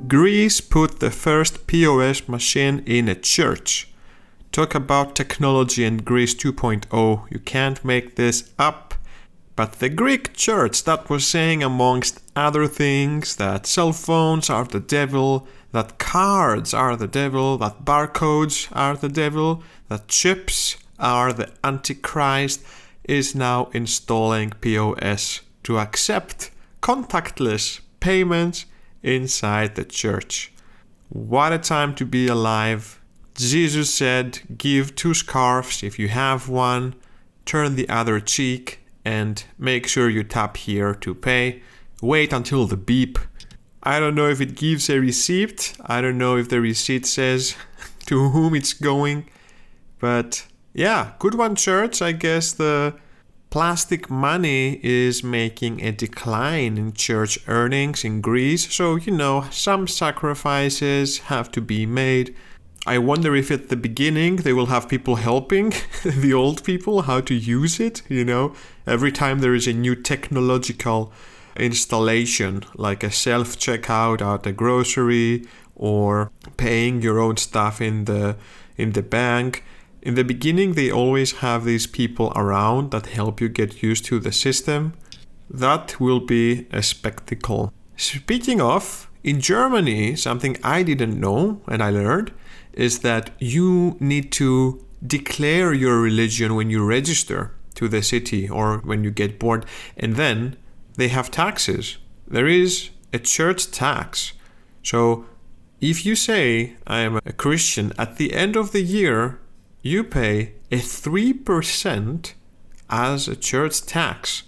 Greece put the first POS machine in a church. Talk about technology and Greece 2.0. You can't make this up. But the Greek church that was saying, amongst other things, that cell phones are the devil, that cards are the devil, that barcodes are the devil, that chips are the Antichrist, is now installing POS to accept contactless payments inside the church. What a time to be alive. Jesus said, give 2 scarves if you have one, turn the other cheek, and make sure you tap here to pay. Wait until the beep. I don't know if it gives a receipt. I don't know if the receipt says to whom it's going. But yeah, good one, church. I guess the plastic money is making a decline in church earnings in Greece. So, some sacrifices have to be made. I wonder if at the beginning they will have people helping the old people how to use it, Every time there is a new technological installation, like a self-checkout at a grocery or paying your own stuff in the bank. In the beginning, they always have these people around that help you get used to the system. That will be a spectacle. Speaking of, in Germany, something I didn't know and I learned is that you need to declare your religion when you register to the city or when you get born. And then they have taxes. There is a church tax. So if you say I am a Christian, at the end of the year, you pay a 3% as a church tax.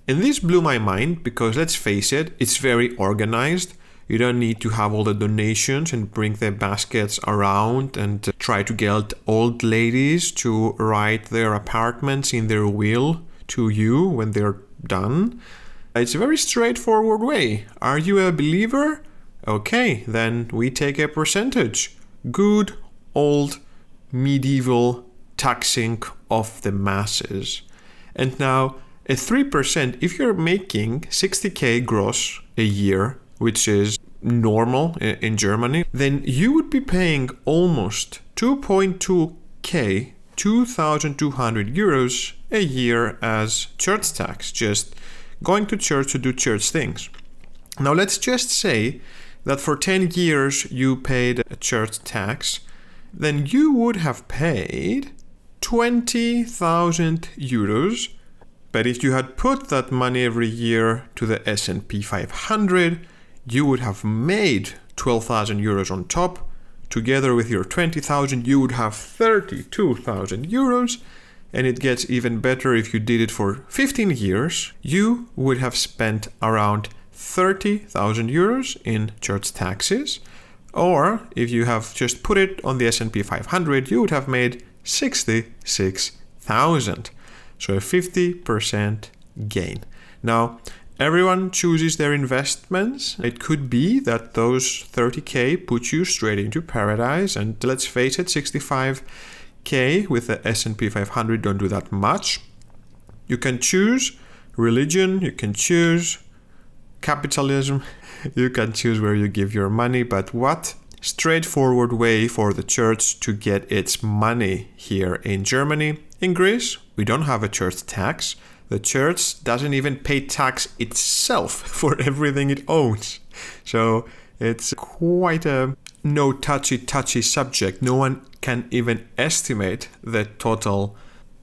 And this blew my mind because, let's face it, it's very organized. You don't need to have all the donations and bring the baskets around and try to get old ladies to write their apartments in their will to you when they're done. It's a very straightforward way. Are you a believer? Okay, then we take a percentage. Good old medieval taxing of the masses. And now a 3%, if you're making 60k gross a year, which is normal in Germany, then you would be paying almost 2.2k, 2,200 euros a year as church tax, just going to church to do church things. Now let's just say that for 10 years you paid a church tax, then you would have paid 20,000 euros. But if you had put that money every year to the S&P 500, you would have made 12,000 euros on top. Together with your 20,000, you would have 32,000 euros. And it gets even better if you did it for 15 years. You would have spent around 30,000 euros in church taxes. Or if you have just put it on the S&P 500, you would have made 66,000. So a 50% gain. Now, everyone chooses their investments. It could be that those 30k put you straight into paradise. And let's face it, 65k with the S&P 500 don't do that much. You can choose religion, you can choose capitalism, you can choose where you give your money. But what straightforward way for the church to get its money here in Germany. In Greece, we don't have a church tax. The church doesn't even pay tax itself for everything it owns. So it's quite a no touchy subject. No one can even estimate the total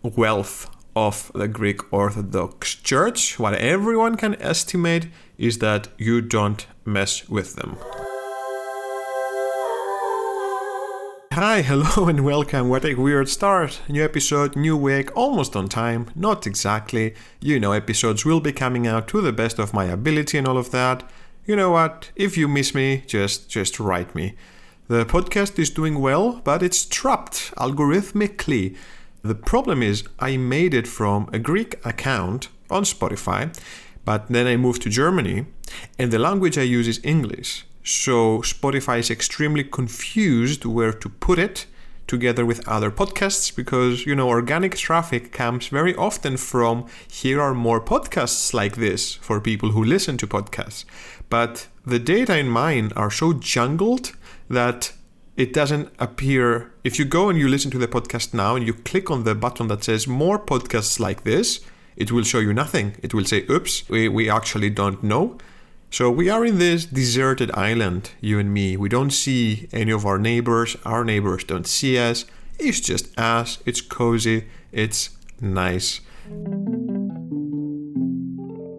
wealth of the Greek Orthodox Church. What everyone can estimate is that you don't mess with them. Hi, hello and welcome. What a weird start. New episode, new week, almost on time. Not exactly. Episodes will be coming out to the best of my ability and all of that. You know what? If you miss me, just write me. The podcast is doing well, but it's trapped algorithmically. The problem is I made it from a Greek account on Spotify, but then I moved to Germany and the language I use is English. So Spotify is extremely confused where to put it together with other podcasts because, organic traffic comes very often from here are more podcasts like this for people who listen to podcasts. But the data in mine are so jungled that it doesn't appear. If you go and you listen to the podcast now and you click on the button that says more podcasts like this, it will show you nothing. It will say, oops, we actually don't know. So we are in this deserted island, you and me. We don't see any of our neighbors. Our neighbors don't see us. It's just us. It's cozy. It's nice.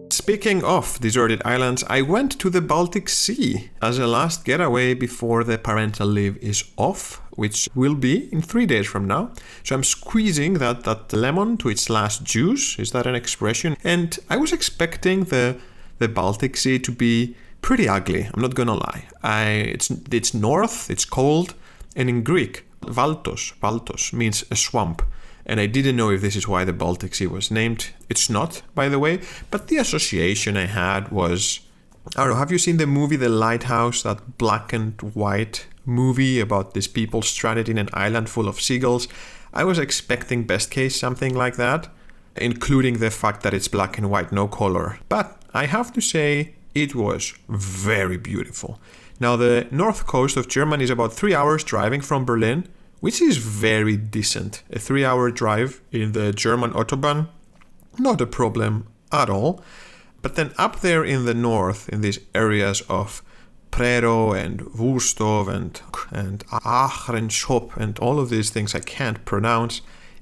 Speaking of deserted islands, I went to the Baltic Sea as a last getaway before the parental leave is off, which will be in 3 days from now. So I'm squeezing that lemon to its last juice. Is that an expression? And I was expecting the Baltic Sea to be pretty ugly. I'm not gonna lie. It's north, it's cold, and in Greek, Valtos means a swamp. And I didn't know if this is why the Baltic Sea was named. It's not, by the way, but the association I had was, I don't know, have you seen the movie The Lighthouse, that black and white movie about these people stranded in an island full of seagulls? I was expecting best case something like that, including the fact that it's black and white, no color. But I have to say, it was very beautiful. Now, the north coast of Germany is about 3 hours driving from Berlin, which is very decent. A 3-hour drive in the German Autobahn, not a problem at all. But then up there in the north, in these areas of Prero and Wurstow and Aachrenschop and all of these things I can't pronounce,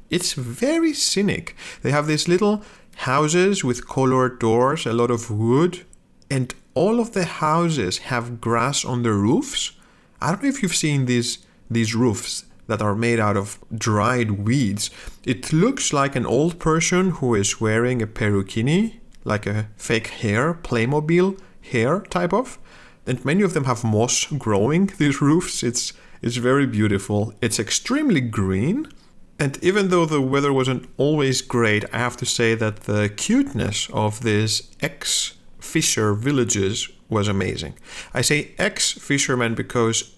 it's very scenic. They have these little houses with colored doors, a lot of wood, and all of the houses have grass on the roofs. I don't know if you've seen these roofs that are made out of dried weeds. It looks like an old person who is wearing a peruchini, like a fake hair, Playmobil hair type of. And many of them have moss growing, these roofs. It's very beautiful. It's extremely green. And even though the weather wasn't always great, I have to say that the cuteness of these ex-fisher villages was amazing. I say ex-fishermen because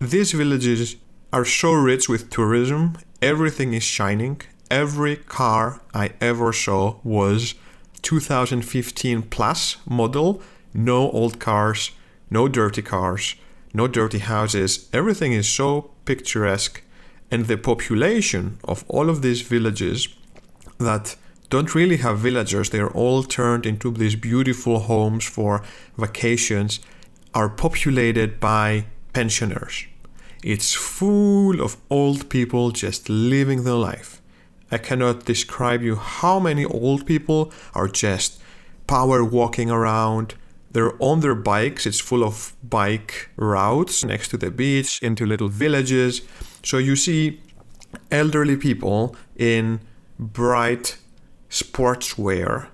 these villages are so rich with tourism. Everything is shining. Every car I ever saw was 2015 plus model. No old cars, no dirty cars, no dirty houses. Everything is so picturesque. And the population of all of these villages that don't really have villagers, they're all turned into these beautiful homes for vacations, are populated by pensioners. It's full of old people just living their life. I cannot describe you how many old people are just power walking around. They're on their bikes. It's full of bike routes next to the beach, into little villages. So you see elderly people in bright sportswear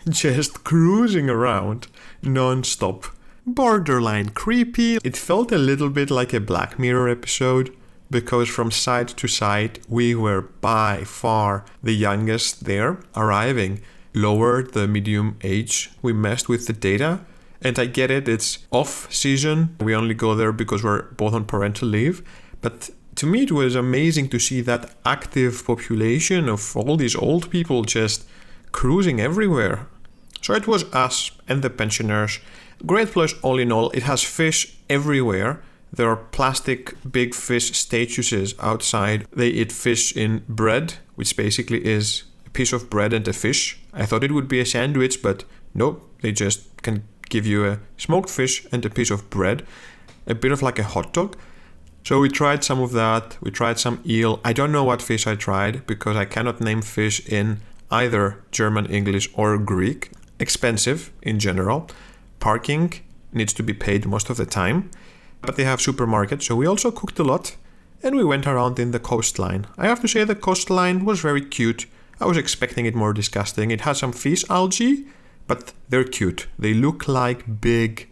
just cruising around non-stop. Borderline creepy. It felt a little bit like a Black Mirror episode because from side to side we were by far the youngest there, arriving lowered the medium age. We messed with the data, and I get it, it's off season. We only go there because we're both on parental leave, but to me it was amazing to see that active population of all these old people just cruising everywhere. So it was us and the pensioners. Great place all in all. It has fish everywhere. There are plastic big fish statues outside. They eat fish in bread, which basically is a piece of bread and a fish. I thought it would be a sandwich, but nope. They just can give you a smoked fish and a piece of bread. A bit of like a hot dog. So we tried some of that. We tried some eel. I don't know what fish I tried because I cannot name fish in either German, English, or Greek. Expensive in general. Parking needs to be paid most of the time, but they have supermarkets, so we also cooked a lot, and we went around in the coastline. I have to say the coastline was very cute. I was expecting it more disgusting. It has some fish algae, but they're cute. They look like big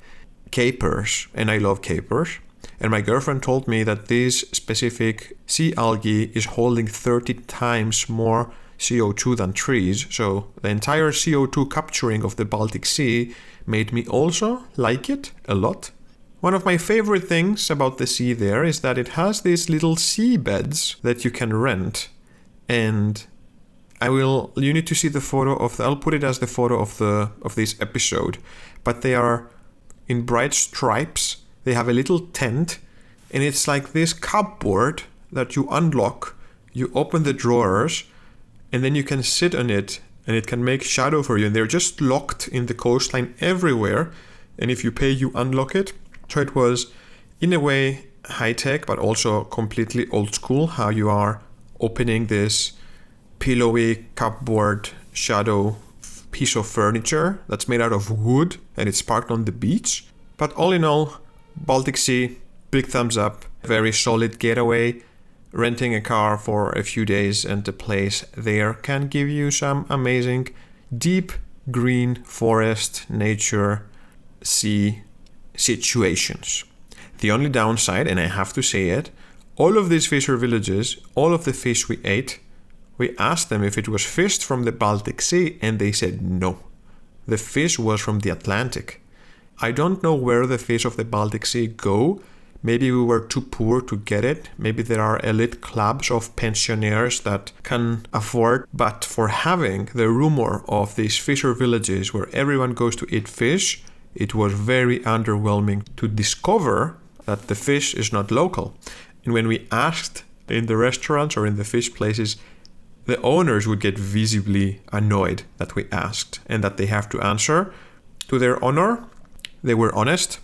capers, and I love capers. And my girlfriend told me that this specific sea algae is holding 30 times more CO2 than trees, so the entire CO2 capturing of the Baltic Sea made me also like it a lot. One of my favorite things about the sea there is that it has these little seabeds that you can rent, and you need to see the photo I'll put it as the photo of this episode, but they are in bright stripes. They have a little tent, and it's like this cupboard that you unlock. You open the drawers, and then you can sit on it, and it can make shadow for you. And they're just locked in the coastline everywhere. And if you pay, you unlock it. So it was, in a way, high-tech, but also completely old school, how you are opening this pillowy cupboard shadow piece of furniture that's made out of wood, and it's parked on the beach. But all in all, Baltic Sea, big thumbs up, very solid getaway. Renting a car for a few days and the place there can give you some amazing deep green forest, nature, sea situations. The only downside, and I have to say it, all of these fisher villages, all of the fish we ate, we asked them if it was fished from the Baltic Sea, and they said no. The fish was from the Atlantic. I don't know where the fish of the Baltic Sea go. Maybe we were too poor to get it. Maybe there are elite clubs of pensioners that can afford. But for having the rumor of these fisher villages where everyone goes to eat fish, it was very underwhelming to discover that the fish is not local. And when we asked in the restaurants or in the fish places, the owners would get visibly annoyed that we asked and that they have to answer. To their honor, they were honest,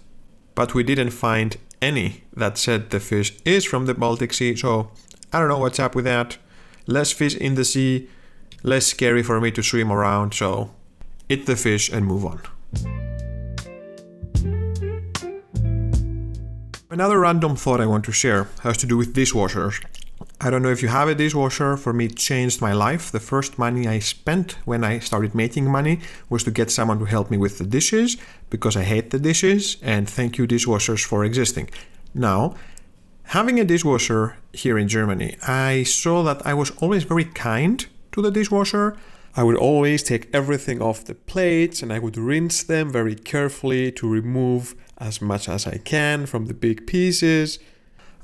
but we didn't find any that said the fish is from the Baltic Sea. So I don't know what's up with that. Less fish in the sea, less scary for me to swim around. So eat the fish and move on. Another random thought I want to share has to do with dishwashers. I don't know if you have a dishwasher. For me, it changed my life. The first money I spent when I started making money was to get someone to help me with the dishes, because I hate the dishes, and thank you dishwashers for existing. Now, having a dishwasher here in Germany, I saw that I was always very kind to the dishwasher. I would always take everything off the plates and I would rinse them very carefully to remove as much as I can from the big pieces.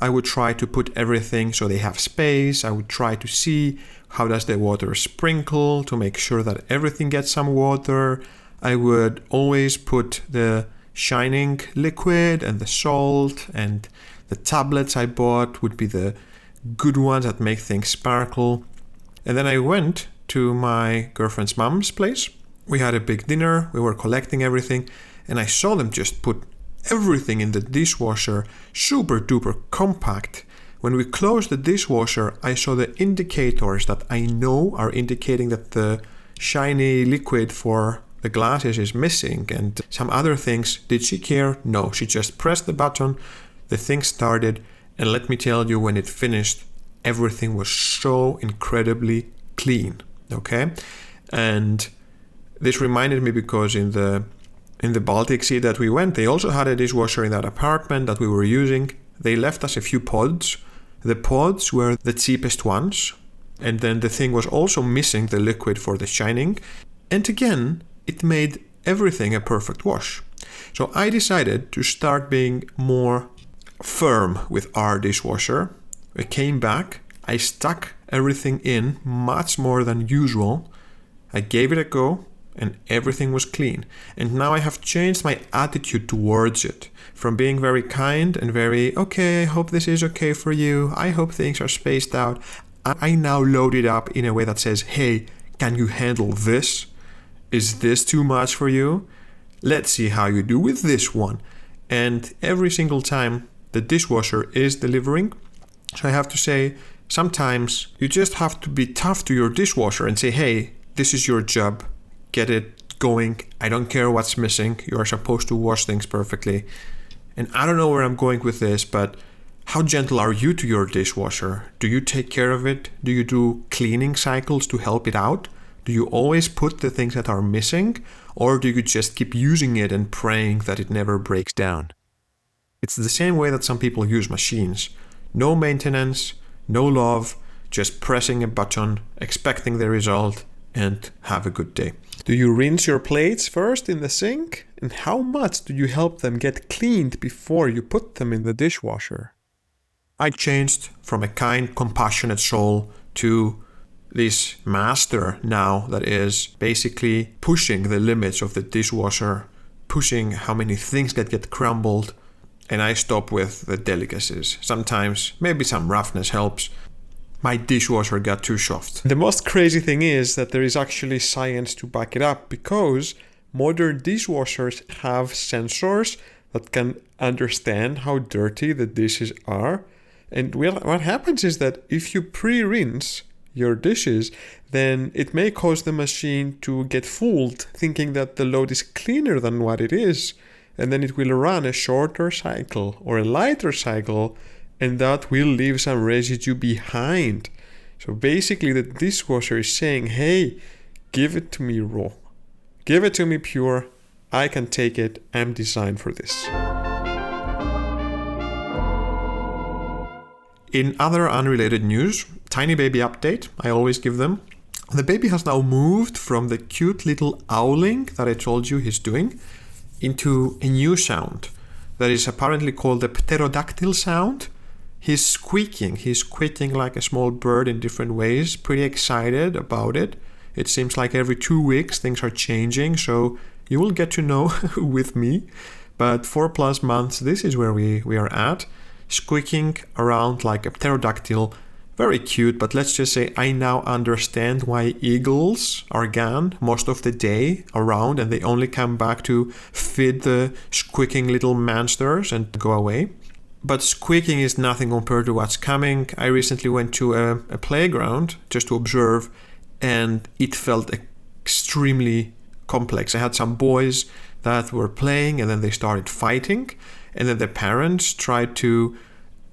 I would try to put everything so they have space. I would try to see how does the water sprinkle to make sure that everything gets some water. I would always put the shining liquid and the salt, and the tablets I bought would be the good ones that make things sparkle. And then I went to my girlfriend's mom's place. We had a big dinner. We were collecting everything, and I saw them just put everything in the dishwasher, super duper compact. When we closed the dishwasher, I saw the indicators that I know are indicating that the shiny liquid for the glasses is missing and some other things. Did she care? No, she just pressed the button, the thing started, and let me tell you, when it finished, everything was so incredibly clean, okay? And this reminded me because in the Baltic Sea that we went, they also had a dishwasher in that apartment that we were using. They left us a few pods. The pods were the cheapest ones. And then the thing was also missing the liquid for the shining. And again, it made everything a perfect wash. So I decided to start being more firm with our dishwasher. I came back. I stuck everything in much more than usual. I gave it a go. And everything was clean. And now I have changed my attitude towards it from being very kind and very, okay, I hope this is okay for you. I hope things are spaced out. I now load it up in a way that says, hey, can you handle this? Is this too much for you? Let's see how you do with this one. And every single time the dishwasher is delivering. So I have to say, sometimes you just have to be tough to your dishwasher and say, hey, this is your job. Get it going. I don't care what's missing. You are supposed to wash things perfectly. And I don't know where I'm going with this, but how gentle are you to your dishwasher? Do you take care of it? Do you do cleaning cycles to help it out? Do you always put the things that are missing? Or do you just keep using it and praying that it never breaks down? It's the same way that some people use machines. No maintenance, no love, just pressing a button, expecting the result, and have a good day. Do you rinse your plates first in the sink? And how much do you help them get cleaned before you put them in the dishwasher? I changed from a kind, compassionate soul to this master now that is basically pushing the limits of the dishwasher, pushing how many things that get crumbled, and I stop with the delicacies. Sometimes maybe some roughness helps. My dishwasher got too soft. The most crazy thing is that there is actually science to back it up, because modern dishwashers have sensors that can understand how dirty the dishes are. And what happens is that if you pre-rinse your dishes, then it may cause the machine to get fooled, thinking that the load is cleaner than what it is. And then it will run a shorter cycle or a lighter cycle, and that will leave some residue behind. So basically the dishwasher is saying, hey, give it to me raw. Give it to me pure. I can take it. I'm designed for this. In other unrelated news, tiny baby update, I always give them. The baby has now moved from the cute little owling that I told you he's doing into a new sound that is apparently called the pterodactyl sound. He's squeaking like a small bird in different ways, pretty excited about it. It seems like every 2 weeks things are changing, so you will get to know with me. But 4+ months, this is where we are at. Squeaking around like a pterodactyl. Very cute, but let's just say I now understand why eagles are gone most of the day around, and they only come back to feed the squeaking little monsters and go away. But squeaking is nothing compared to what's coming. I recently went to a playground just to observe, and it felt extremely complex. I had some boys that were playing, and then they started fighting, and then the parents tried to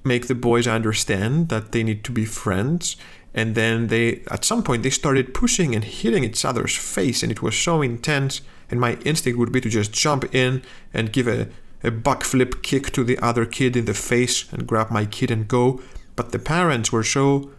make the boys understand that they need to be friends, and then at some point they started pushing and hitting each other's face, and it was so intense, and my instinct would be to just jump in and give a backflip kick to the other kid in the face and grab my kid and go. But the parents were so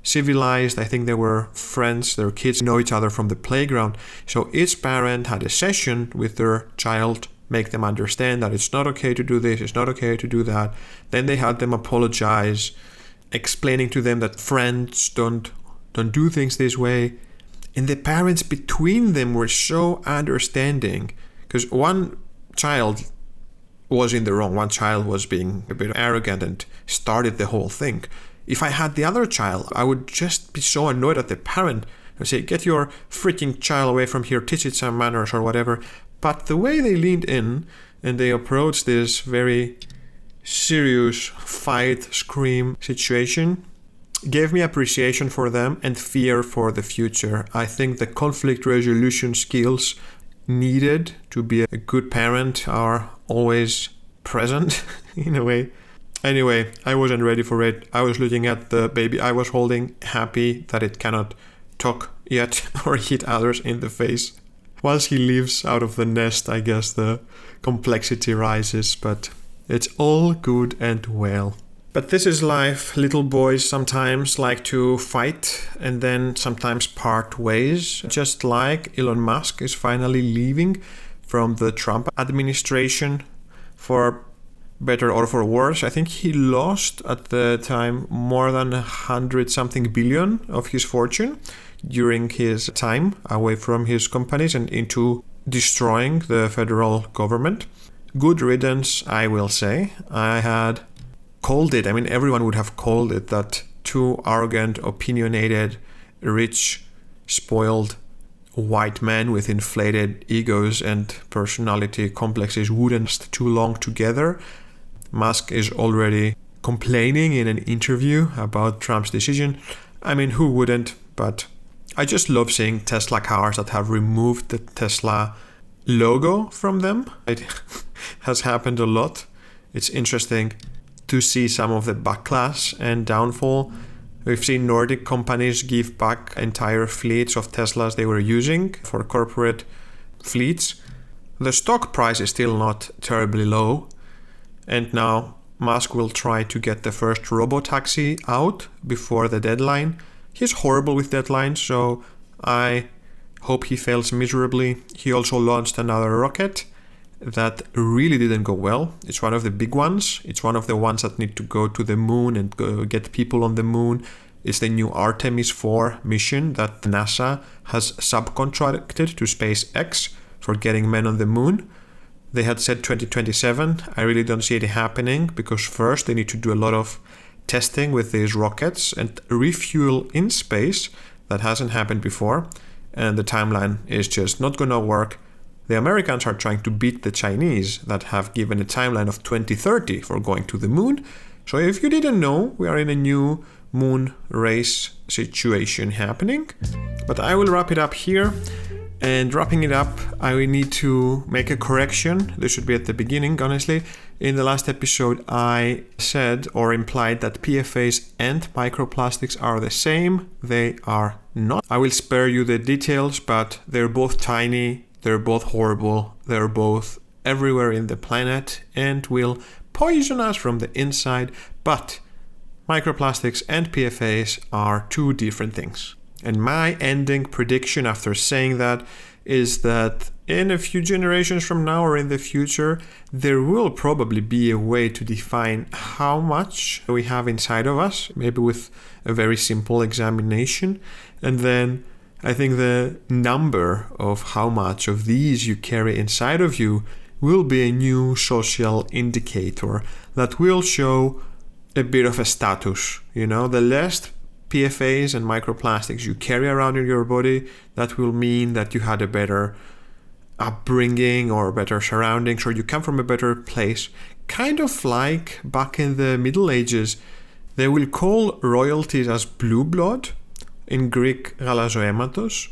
civilized. I think they were friends. Their kids know each other from the playground. So each parent had a session with their child, make them understand that it's not okay to do this, it's not okay to do that. Then they had them apologize, explaining to them that friends don't do things this way. And the parents between them were so understanding, because one child was in the wrong. One child was being a bit arrogant and started the whole thing. If I had the other child, I would just be so annoyed at the parent and say, get your freaking child away from here, teach it some manners or whatever. But the way they leaned in and they approached this very serious fight, scream situation gave me appreciation for them and fear for the future. I think the conflict resolution skills needed to be a good parent are always present in a way. Anyway, I wasn't ready for it. I was looking at the baby I was holding, happy that it cannot talk yet or hit others in the face. Once he leaves out of the nest, I guess the complexity rises, but it's all good and well. But this is life. Little boys sometimes like to fight and then sometimes part ways, just like Elon Musk is finally leaving from the Trump administration, for better or for worse. I think he lost at the time more than 100-something billion of his fortune during his time away from his companies and into destroying the federal government. Good riddance, I will say. I had called it, everyone would have called it, that two arrogant, opinionated, rich, spoiled white men with inflated egos and personality complexes wouldn't last too long together. Musk is already complaining in an interview about Trump's decision. Who wouldn't? But I just love seeing Tesla cars that have removed the Tesla logo from them. It has happened a lot. It's interesting to see some of the backlash and downfall. We've seen Nordic companies give back entire fleets of Teslas they were using for corporate fleets. The stock price is still not terribly low. And now Musk will try to get the first robotaxi out before the deadline. He's horrible with deadlines, so I hope he fails miserably. He also launched another rocket that really didn't go well. It's one of the big ones. It's one of the ones that need to go to the moon and go get people on the moon. It's the new Artemis 4 mission that NASA has subcontracted to SpaceX for getting men on the moon. They had said 2027. I really don't see it happening because first they need to do a lot of testing with these rockets and refuel in space. That hasn't happened before, and the timeline is just not gonna work. The Americans are trying to beat the Chinese that have given a timeline of 2030 for going to the moon. So if you didn't know, we are in a new moon race situation happening. But I will wrap it up here. And wrapping it up, I will need to make a correction. This should be at the beginning, honestly. In the last episode, I said or implied that PFAS and microplastics are the same. They are not. I will spare you the details, but they're both tiny, they're both horrible, they're both everywhere in the planet and will poison us from the inside. But microplastics and PFAS are two different things. And my ending prediction after saying that is that in a few generations from now or in the future, there will probably be a way to define how much we have inside of us, maybe with a very simple examination. And then I think the number of how much of these you carry inside of you will be a new social indicator that will show a bit of a status. The less PFAS and microplastics you carry around in your body, that will mean that you had a better upbringing or better surroundings, or you come from a better place. Kind of like back in the Middle Ages, they will call royalties as blue blood, in Greek galazoematos,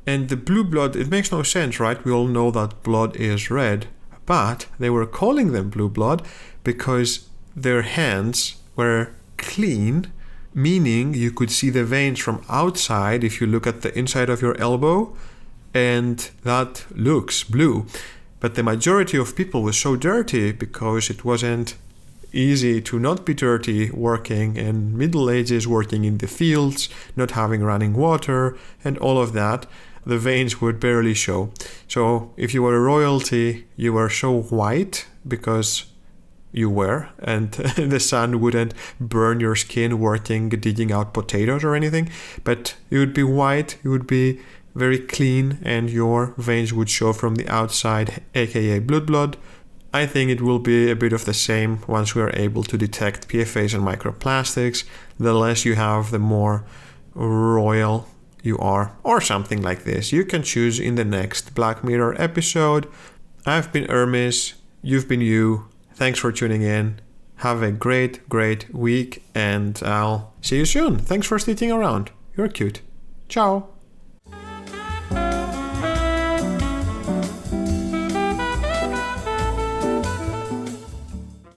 and the blue blood, it makes no sense, right? We all know that blood is red, but they were calling them blue blood because their hands were clean, meaning you could see the veins from outside if you look at the inside of your elbow, and that looks blue. But the majority of people were so dirty because it wasn't easy to not be dirty working in Middle Ages, working in the fields, not having running water, and all of that. The veins would barely show. So if you were a royalty, you were so white because you were, and the sun wouldn't burn your skin working, digging out potatoes or anything, but you would be white, you would be very clean, and your veins would show from the outside, aka blood. I think it will be a bit of the same once we are able to detect PFAS and microplastics. The less you have, the more royal you are, or something like this. You can choose in the next Black Mirror episode. I've been Hermes, you've been you. Thanks for tuning in. Have a great week, and I'll see you soon. Thanks for sticking around. You're cute. Ciao.